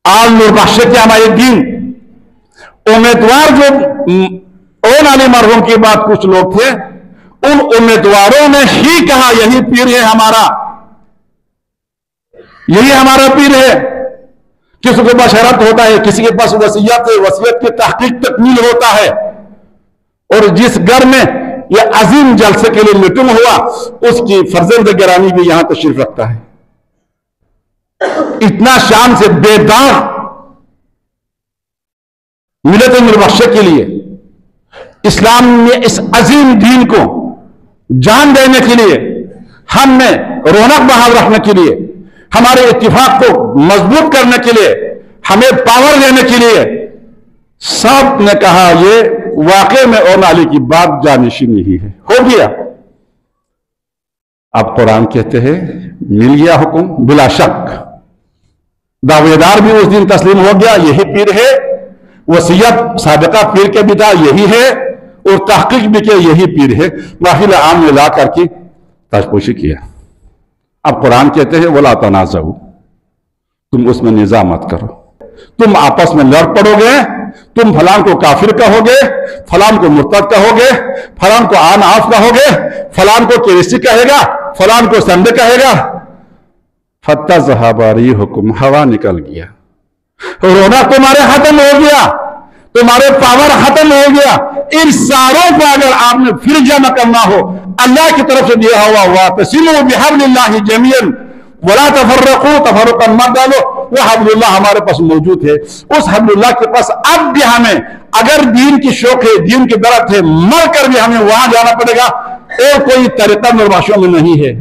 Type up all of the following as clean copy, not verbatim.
آل نور بخش کے ہمارے دین امیدوار جو اون علی مرحوم کے بعد کچھ لوگ تھے، ان امیدواروں نے ہی کہا یہی پیر ہے ہمارا، یہی ہمارا پیر ہے۔ کسی کو بشارت ہوتا ہے، کسی کے پاس وصیت کی تحقیق تکمیل ہوتا ہے، اور جس گھر میں یہ عظیم جلسے کے لیے میٹنگ ہوا اس کی فرزند گرامی بھی یہاں تشریف رکھتا ہے۔ اتنا شان سے بے داغ ملت نوربخشے کے لیے، اسلام میں اس عظیم دین کو جان دینے کے لیے، ہم میں رونق بحال رکھنے کے لیے، ہمارے اتفاق کو مضبوط کرنے کے لیے، ہمیں پاور دینے کے لیے سب نے کہا یہ واقع میں اون علی کی بات جانشینی ہی ہے، ہو گیا۔ اب قرآن کہتے ہیں مل گیا حکم، بلا شک دعوے دار بھی اس دن تسلیم ہو گیا یہی پیر ہے، وصیت سابقہ پیر کے بھی تھا یہی ہے، اور تحقیق بھی کہ یہی پیر ہے، محفل عام میں لا کر کی تجپوشی کیا۔ اب قرآن کہتے ہیں وَلَا تَنَازَعُوا، تم اس میں نزاع مت کرو، تم آپس میں لڑ پڑو گے، تم فلان کو کافر کہو گے، فلان کو مرتد کہو گے، فلان کو آن آف کہو گے، فلان کو کیریسی کہے گا، فلان کو سندے کہے گا، فَتَّذْهَبَ رِيحُكُمْ، ہوا نکل گیا، رونا تمہارے ختم ہو گیا، تمہارے پاور ختم ہو گیا۔ ان ساروں کو اگر آپ نے پھر جمع کرنا ہو اللہ کی طرف سے دیا ہوا وَاعْتَصِمُوا بِحَبْلِ اللَّهِ جَمِيعًا وَلَا تَفَرَّقُوا، تفرقا مت ڈالو، وہ حبل اللہ ہمارے پاس موجود ہے، اس حبل اللہ کے پاس اب بھی ہمیں اگر دین کی شوق ہے، دین کی درد ہے، مر کر بھی ہمیں وہاں جانا پڑے گا، اور کوئی طریقہ نوربخشوں میں نہیں ہے۔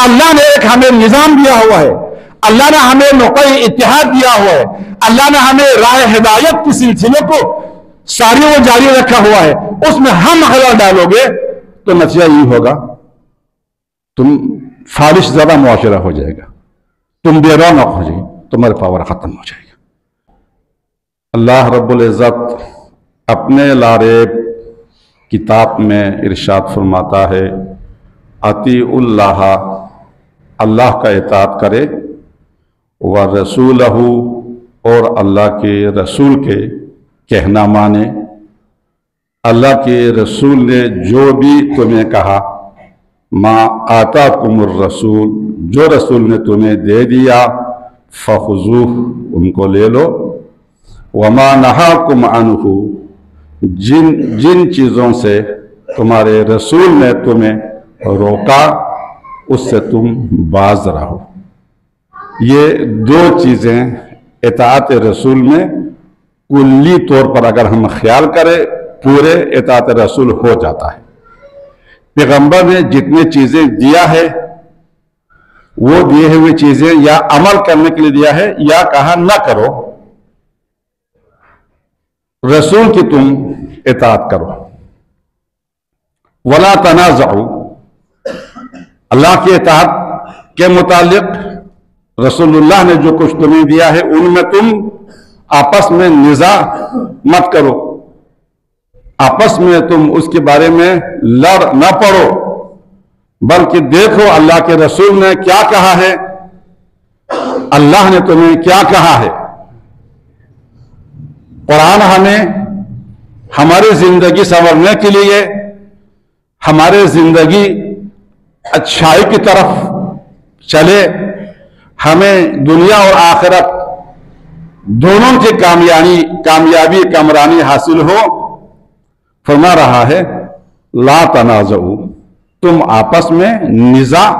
اللہ نے ایک ہمیں نظام دیا ہوا ہے، اللہ نے ہمیں نقطۂ اتحاد دیا ہوا ہے، اللہ نے ہمیں راہ ہدایت کی سلسلے کو ساری وہ جاری رکھا ہوا ہے، اس میں ہم خلل ڈالو گے تو نتیجہ یہ ہوگا تم فالش زدہ معاشرہ ہو جائے گا، تم بے رونق ہو جائے گی، تمہارے پاور ختم ہو جائے گا۔ اللہ رب العزت اپنے لاریب کتاب میں ارشاد فرماتا ہے اطیع اللہ، اللہ کا اطاعت کرے، وَرَسُولَهُ، اور اللہ کے رسول کے کہنا مانے۔ اللہ کے رسول نے جو بھی تمہیں کہا، ما آتاکم الرسول، جو رسول نے تمہیں دے دیا، فخذوہ، ان کو لے لو، وما نہاکم عنہ، جن چیزوں سے تمہارے رسول نے تمہیں روکا اس سے تم باز رہو۔ یہ دو چیزیں اطاعت رسول میں کلی طور پر اگر ہم خیال کریں پورے اطاعت رسول ہو جاتا ہے۔ پیغمبر نے جتنے چیزیں دیا ہے وہ دیے ہوئے چیزیں یا عمل کرنے کے لیے دیا ہے یا کہا نہ کرو، رسول کی تم اطاعت کرو۔ وَلَا تَنَازَعُوا، اللہ کی اطاعت کے متعلق رسول اللہ نے جو کچھ تمہیں دیا ہے ان میں تم آپس میں نزاع مت کرو، آپس میں تم اس کے بارے میں لڑ نہ پڑو، بلکہ دیکھو اللہ کے رسول نے کیا کہا ہے، اللہ نے تمہیں کیا کہا ہے۔ قرآن ہمیں ہماری زندگی سنورنے کے لیے، ہمارے زندگی اچھائی کی طرف چلے، ہمیں دنیا اور آخرت دونوں کی کامیابی کامرانی حاصل ہو، فرما رہا ہے لا تنازعوا، تم آپس میں نزاع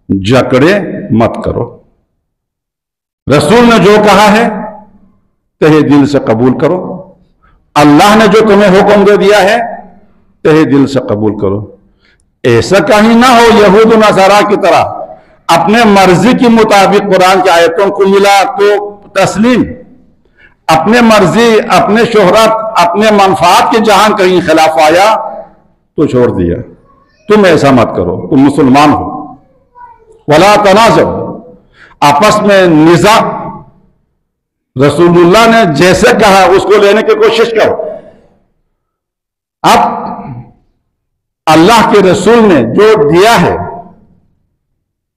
جھگڑے مت کرو۔ رسول نے جو کہا ہے تہہ دل سے قبول کرو، اللہ نے جو تمہیں حکم دے دیا ہے تہہ دل سے قبول کرو۔ ایسا کہیں نہ ہو یہود و نصارہ کی طرح اپنے مرضی کے مطابق قرآن کی آیتوں کو ملا تو تسلیم، اپنے مرضی، اپنے شہرت، اپنے منفعات کے جہاں کہیں خلاف آیا تو چھوڑ دیا۔ تم ایسا مت کرو، تم مسلمان ہو۔ ولا تنازعوا، آپس میں نزاع رسول اللہ نے جیسے کہا اس کو لینے کی کوشش کرو۔ اب اللہ کے رسول نے جو دیا ہے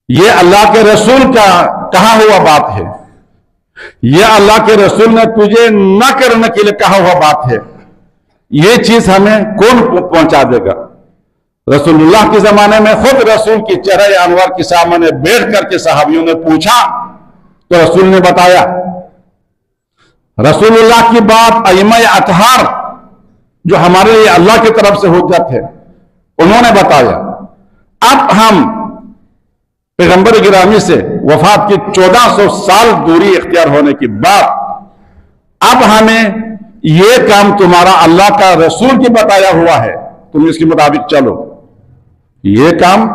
یہ اللہ کے رسول کا کہا ہوا بات ہے، یہ اللہ کے رسول نے تجھے نہ کرنے کے لیے کہا ہوا بات ہے، یہ چیز ہمیں کون پہنچا دے گا؟ رسول اللہ کے زمانے میں خود رسول کی چہرہ انور کے سامنے بیٹھ کر کے صحابیوں نے پوچھا تو رسول نے بتایا۔ رسول اللہ کی بات ائمہ اطہار جو ہمارے لیے اللہ کی طرف سے حجت ہے انہوں نے بتایا۔ اب ہم پیغمبر گرامی سے وفات کی 1400 سال دوری اختیار ہونے کے بعد اب ہمیں یہ کام تمہارا اللہ کا رسول کی بتایا ہوا ہے، تم اس کے مطابق چلو۔ یہ کام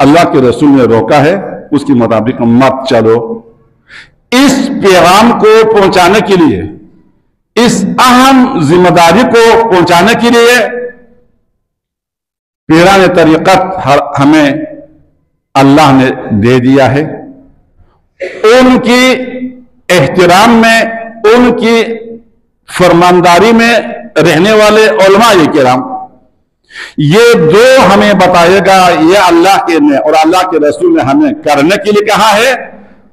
اللہ کے رسول نے روکا ہے، اس کے مطابق مت چلو۔ اس پیغام کو پہنچانے کے لیے، اس اہم ذمہ داری کو پہنچانے کے لیے پیران طریقت ہمیں اللہ نے دے دیا ہے۔ ان کی احترام میں، ان کی فرمانداری میں رہنے والے علماء کرام یہ جو ہمیں بتائے گا یہ اللہ کے نے اور اللہ کے رسول نے ہمیں کرنے کے لیے کہا ہے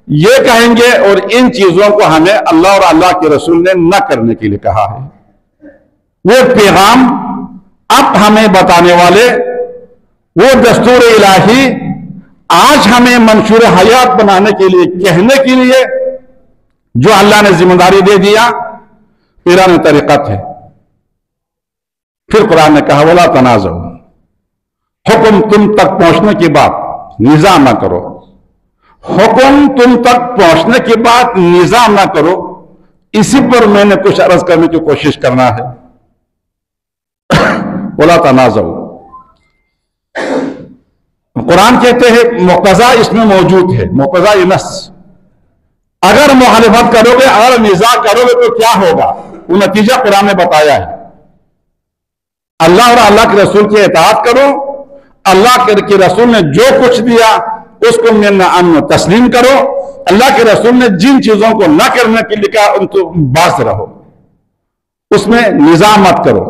یہ کہیں گے، اور ان چیزوں کو ہمیں اللہ اور اللہ کے رسول نے نہ کرنے کے لیے کہا ہے۔ وہ پیغام اب ہمیں بتانے والے، وہ دستور الہی آج ہمیں منشور حیات بنانے کے لیے، کہنے کے لیے جو اللہ نے ذمہ داری دے دیا پیران طریقت ہے۔ پھر قرآن نے کہا وَلَا تَنَازَعُوا، حکم تم تک پہنچنے کے بعد نزاع نہ کرو، حکم تم تک پہنچنے کے بعد نزاع نہ کرو۔ اسی پر میں نے کچھ عرض کرنے کی کوشش کرنا ہے۔ وَلَا تَنَازَعُوا، قرآن کہتے ہیں مقتضا اس میں موجود ہے، مقتضا نص۔ اگر مخالفت کرو گے، اگر نزاع کرو گے تو کیا ہوگا، وہ نتیجہ قرآن نے بتایا ہے۔ اللہ اور اللہ کے رسول کی اطاعت کرو، اللہ کے رسول نے جو کچھ دیا اس کو امن تسلیم کرو، اللہ کے رسول نے جن چیزوں کو نہ کرنے کے لیے کہا ان کو باز رہو، اس میں نزاع مت کرو۔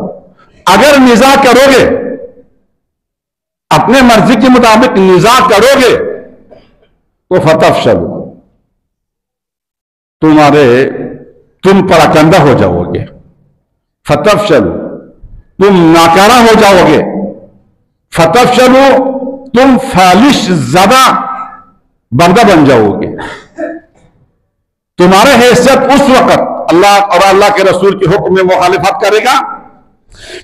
اگر نزاع کرو گے، اپنے مرضی کے مطابق نزاع کرو گے تو فتفشلوا، تم پراکندہ ہو جاؤ گے، فتفشلوا تم ناکارہ ہو جاؤ گے، فتفشلوا تم فالش زدہ بندہ بن جاؤ گے۔ تمہارے حیثیت اس وقت اللہ اور اللہ کے رسول کے حکم میں مخالفت کرے گا،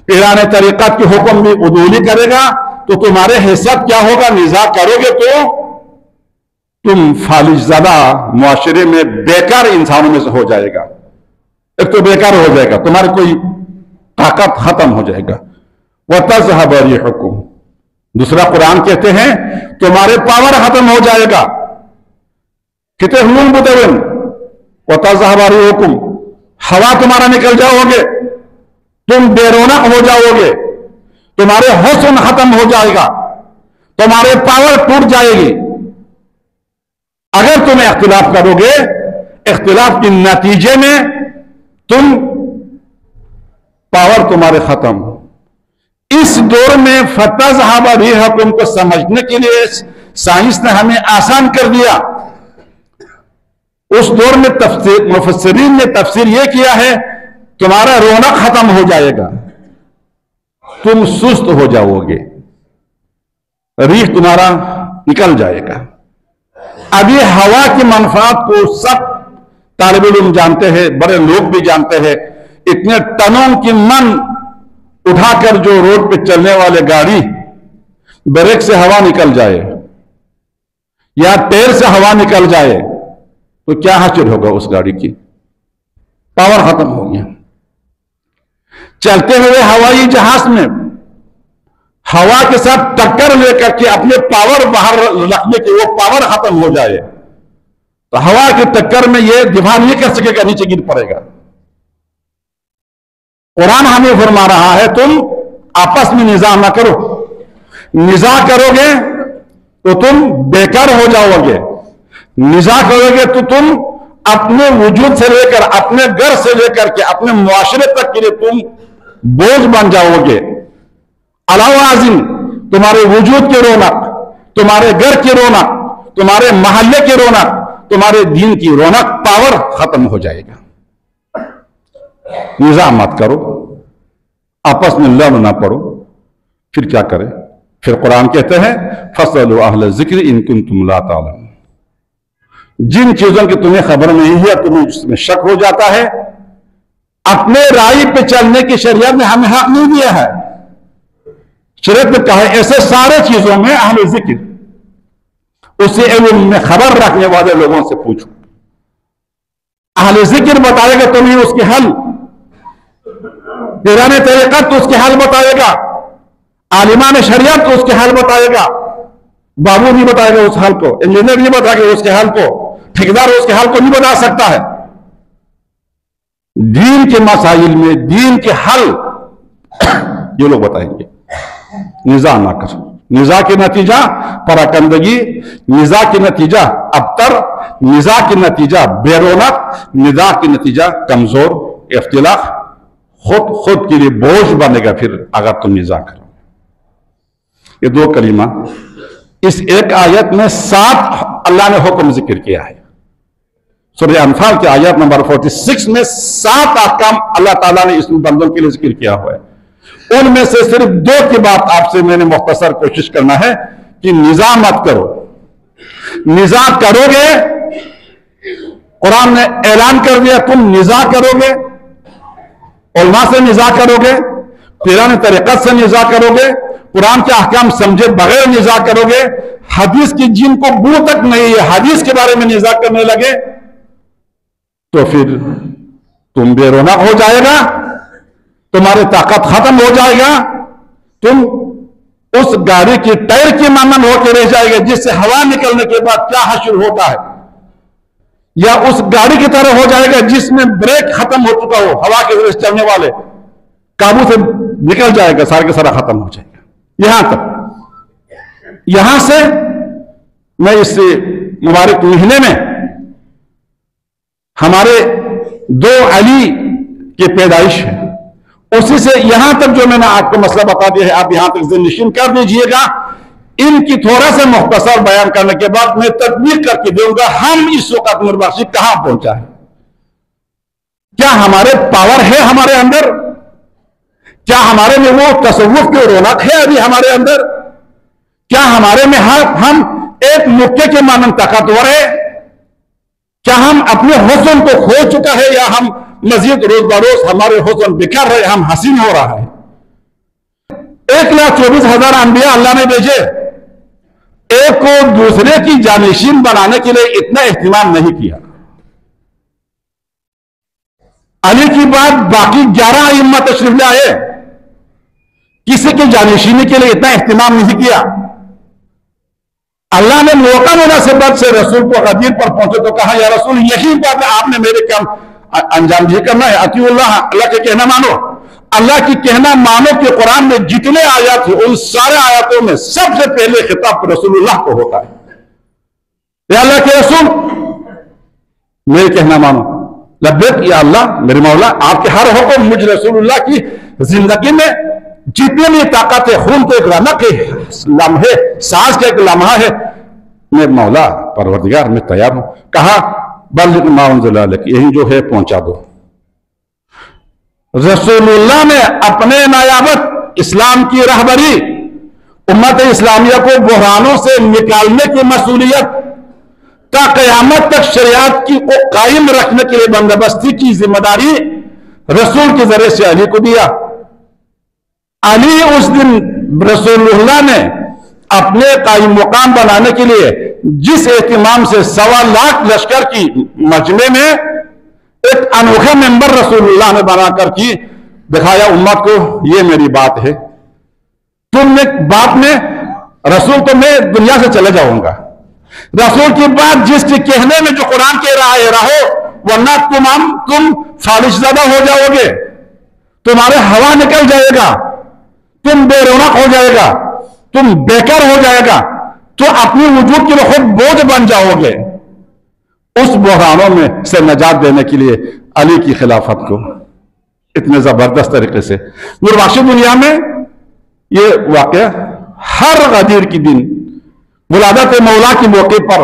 پیران طریقت کے حکم میں عدولی کرے گا تو تمہارے حیثیت کیا ہوگا، نزاع کرو گے تو تم فالش زدہ معاشرے میں بیکار انسانوں میں سے ہو جائے گا۔ ایک تو بیکار ہو جائے گا، تمہاری کوئی طاقت ختم ہو جائے گا۔ وَتَذْهَبَ رِيحُكُمْ، دوسرا قرآن کہتے ہیں تمہارے پاور ختم ہو جائے گا۔ کہتے ہیں وَتَذْهَبَ رِيحُكُمْ، ہوا تمہارا نکل جاؤ گے، تم بے رونق ہو جاؤ گے، تمہارے حسن ختم ہو جائے گا، تمہارے پاور ٹوٹ جائے گی۔ اگر تم اختلاف کرو گے، اختلاف کے نتیجے میں پاور تمہارے ختم۔ اس دور میں فَتَذْهَبَ رِيحُكُمْ کو سمجھنے کے لیے سائنس نے ہمیں آسان کر دیا۔ اس دور میں مفسرین نے تفسیر یہ کیا ہے تمہارا رونق ختم ہو جائے گا، تم سست ہو جاؤ گے، ریح تمہارا نکل جائے گا۔ اب یہ ہوا کی منفعت کو سب طالب علم جانتے ہیں، بڑے لوگ بھی جانتے ہیں۔ اتنے ٹنوں کی من اٹھا کر جو روڈ پہ چلنے والے گاڑی بریک سے ہوا نکل جائے یا ٹائر سے ہوا نکل جائے تو کیا حاصل ہوگا اس گاڑی کی؟ پاور ختم ہو گیا۔ چلتے ہوئے ہوائی جہاز میں ہوا کے ساتھ ٹکر لے کر کے اپنے پاور باہر رکھنے کے وہ پاور ختم ہو جائے تو ہوا کی ٹکر میں یہ دفاع نہیں کر سکے گا، نیچے گر پڑے گا۔ قرآن ہمیں فرما رہا ہے تم آپس میں نزاع نہ کرو، نزاع کرو گے تو تم بیکار ہو جاؤ گے، نزاع کرو گے تو تم اپنے وجود سے لے کر، اپنے گھر سے لے کر کے اپنے معاشرے تک کے لیے تم بوجھ بن جاؤ گے۔ علاوہ ازیں تمہارے وجود کی رونق، تمہارے گھر کی رونق، تمہارے محلے کی رونق، تمہارے دین کی رونق پاور ختم ہو جائے گا۔ نزاع مت کرو، آپس میں لڑ نہ پڑو۔ پھر کیا کرے؟ پھر قرآن کہتے ہیں فَاسْأَلُوا أَهْلَ الذِّكْرِ إِن كُنتُمْ لَا تَعْلَمُونَ۔ جن چیزوں کی تمہیں خبر نہیں ہے، تمہیں جس میں شک ہو جاتا ہے، اپنے رائے پہ چلنے کی شریعت نے ہمیں حق نہیں دیا ہے۔ شریعت نے کہا ہے ایسے سارے چیزوں میں اہل ذکر، اسے علم میں خبر رکھنے والے لوگوں سے پوچھو۔ اہل ذکر بتائے گا تمہیں اس کے حل، پیران طریقت تو اس کے حل بتائے گا، عالمان شریعت تو اس کے حل بتائے گا، بابو نہیں بتائے گا اس حل کو، انجینئر نہیں بتائے گا اس کے حل کو، ٹھیکیدار اس کے حل کو نہیں بتا سکتا ہے۔ دین کے مسائل میں دین کے حل یہ لوگ بتائیں گے۔ نزاع نہ کر، نزاع کے نتیجہ پراکندگی، نزاع کے نتیجہ ابتر، نزاع کے نتیجہ بے رونق، نزاع کے نتیجہ کمزور، اختلاف، خود کے لیے بوجھ بنے گا پھر اگر تم نزاع کرو۔ یہ دو کلمہ اس ایک آیت میں 7 اللہ نے حکم ذکر کیا ہے۔ سورہ انفال کی آیت نمبر 46 میں 7 احکام اللہ تعالیٰ نے اس بندوں کے لیے ذکر کیا ہوا ہے۔ ان میں سے صرف 2 کی بات آپ سے میں نے مختصر کوشش کرنا ہے کہ نزاع مت کرو۔ نزاع کرو گے، قرآن نے اعلان کر دیا تم نزاع کرو گے، علماء سے نزاع کرو گے، پیران طریقت سے نزاع کرو گے، قرآن کے احکام سمجھے بغیر نزاع کرو گے، حدیث کی جن کو بو تک نہیں ہے حدیث کے بارے میں نزاع کرنے لگے، تو پھر تم بے رونق ہو جائے گا، تمہاری طاقت ختم ہو جائے گا، تم اس گاڑی کی ٹائر کی مانند ہو کے رہ جائے گا جس سے ہوا نکلنے کے بعد کیا حشر ہوتا ہے، یا اس گاڑی کی طرح ہو جائے گا جس میں بریک ختم ہو چکا ہو، ہوا کے ذریعے چلنے والے قابو سے نکل جائے گا، سارا کے سارا ختم ہو جائے گا۔ یہاں تک، یہاں سے میں اس مبارک مہینے میں ہمارے 2 علی کی پیدائش ہے، اسی سے یہاں تک جو میں نے آپ کو مسئلہ بتا دیا ہے آپ یہاں تک ذہن نشین کر دیجئے گا۔ ان کی تھوڑا سا مختصر بیان کرنے کے بعد میں تطبیق کر کے دوں گا ہم اس وقت نور بخشی کہاں پہنچا ہے، کیا ہمارے پاور ہے ہمارے اندر، کیا ہمارے میں وہ تصوف کی رونق ہے ابھی ہمارے اندر، کیا ہمارے میں ہم ایک مکے کے مانند طاقتور ہے، کیا ہم اپنے حسن کو کھو چکا ہے یا ہم مزید روز بروز ہمارے حسن بکھر رہے، ہم حسین ہو رہا ہے۔ 1,24,000 انبیاء اللہ نے بھیجے، ایک کو دوسرے کی جانشین بنانے کے لیے اتنا اہتمام نہیں کیا۔ علی کی بعد باقی 11 ائمہ تشریف لے آئے، کسی کی جانشینی کے لیے اتنا اہتمام نہیں کیا۔ اللہ نے موقع مناسبت سے رسول کو غدیر پر پہنچے تو کہا یا رسول یہی بات ہے آپ نے میرے کام انجام یہ کرنا ہے، اطیعوا اللہ، اللہ کے کہنا مانو، اللہ کی کہنا مانو کہ قرآن میں جتنے آیات ہیں ان سارے آیاتوں میں سب سے پہلے خطاب رسول اللہ کو ہوتا ہے، یا اللہ کے رسول میرے کہنا مانو، لبیک یا اللہ میرے مولا، آپ کے ہر حکم مجھ رسول اللہ کی زندگی میں جتنے بھی طاقت ہے، خون کو ایک رونق ہے، لمحے سانس کا ایک لمحہ ہے، میں مولا پروردگار میں تیار ہوں۔ کہا بلغ ما انزل الیک، یہی جو ہے پہنچا دو۔ رسول اللہ نے اپنے نیابت اسلام کی رہبری، امت اسلامیہ کو بحرانوں سے نکالنے کی مسئولیت تا قیامت تک شریعت کی کو قائم رکھنے کے لیے بندوبستی کی ذمہ داری رسول کے ذریعے سے علی کو دیا۔ علی اس دن رسول اللہ نے اپنے قائم مقام بنانے کے لیے جس اہتمام سے 1.25 لاکھ لشکر کی مجمع میں ایک انوکھا ممبر رسول اللہ نے بنا کر کی دکھایا امت کو، یہ میری بات ہے، تم نے بات میں رسول تو میں دنیا سے چلے جاؤں گا، رسول کی بات جس کے کہنے میں جو قرآن کہہ رہا ہے رہو، ورنہ تم فالش زدہ ہو جاؤ گے، تمہارے ہوا نکل جائے گا، تم بے رونق ہو جائے گا، تم بیکار ہو جائے گا، تو اپنی وجود کے لیے خود بوجھ بن جاؤ گے۔ اس بحرانوں میں سے نجات دینے کے لیے علی کی خلافت کو اتنے زبردست طریقے سے نور بخشی دنیا میں یہ واقعہ ہر غدیر کی دن ولادت مولا کے موقع پر